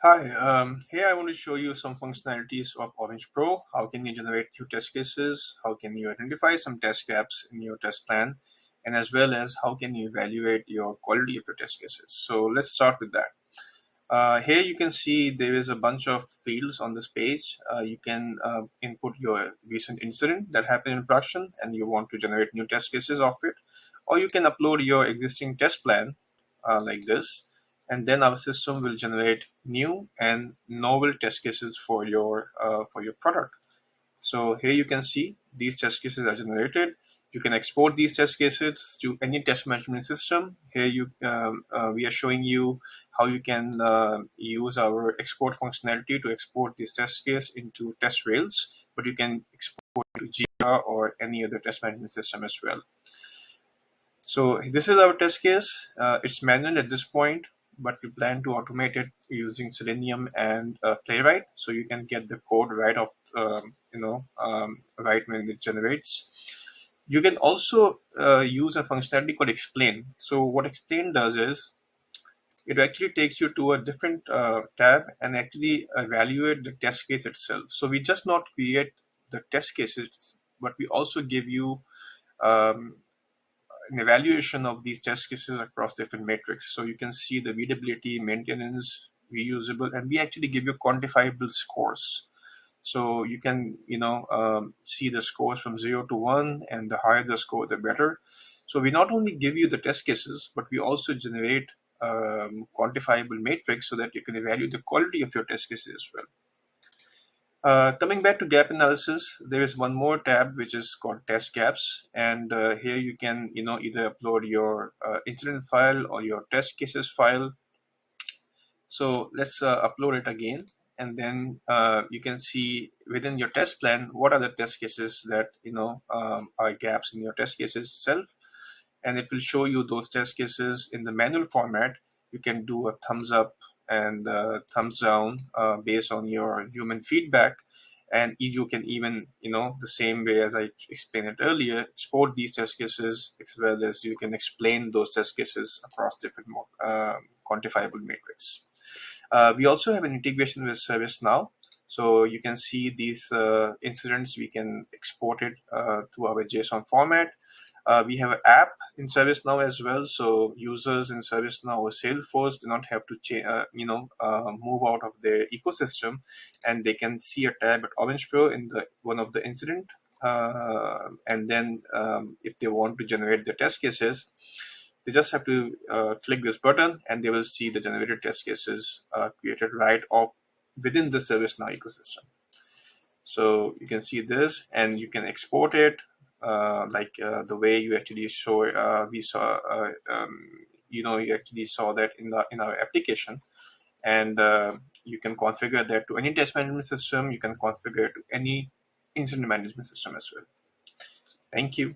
Hi, here I want to show you some functionalities of OrangePro. How can you generate new test cases? How can you identify some test gaps in your test plan? And as well as how can you evaluate your quality of your test cases? So let's start with that. Here you can see there is a bunch of fields on this page. You can input your recent incident that happened in production and you want to generate new test cases of it. Or you can upload your existing test plan like this, and then our system will generate new and novel test cases for your product. So here you can see these test cases are generated. You can export these test cases to any test management system. Here we are showing you how you can use our export functionality to export this test case into test rails, but you can export to Jira or any other test management system as well. So this is our test case. It's manual at this point, but we plan to automate it using Selenium and Playwright, so you can get the code right off, right when it generates. You can also use a functionality called Explain. So what Explain does is it actually takes you to a different tab and actually evaluate the test case itself. So we just not create the test cases, but we also give you um, an evaluation of these test cases across different metrics. So you can see the readability, maintenance, reusable, and we actually give you quantifiable scores. So you can, see the scores from 0 to 1, and the higher the score, the better. So we not only give you the test cases, but we also generate quantifiable matrix so that you can evaluate the quality of your test cases as well. Coming back to gap analysis, there is one more tab which is called test gaps, and here you can either upload your incident file or your test cases file. So let's upload it again, and then you can see within your test plan what are the test cases that are gaps in your test cases itself, and it will show you those test cases in the manual format. You can do a thumbs up and thumbs down based on your human feedback. And you can even, the same way as I explained it earlier, export these test cases as well as you can explain those test cases across different quantifiable metrics. We also have an integration with ServiceNow. So you can see these incidents, we can export it to our JSON format. We have an app in ServiceNow as well, so users in ServiceNow or Salesforce do not have to move out of their ecosystem, and they can see a tab at OrangePro in the one of the incident, and then if they want to generate the test cases, they just have to click this button, and they will see the generated test cases created right off within the ServiceNow ecosystem. So you can see this, and you can export it the way you actually show. We saw, you actually saw that in our application, and you can configure that to any test management system. You can configure it to any incident management system as well. Thank you.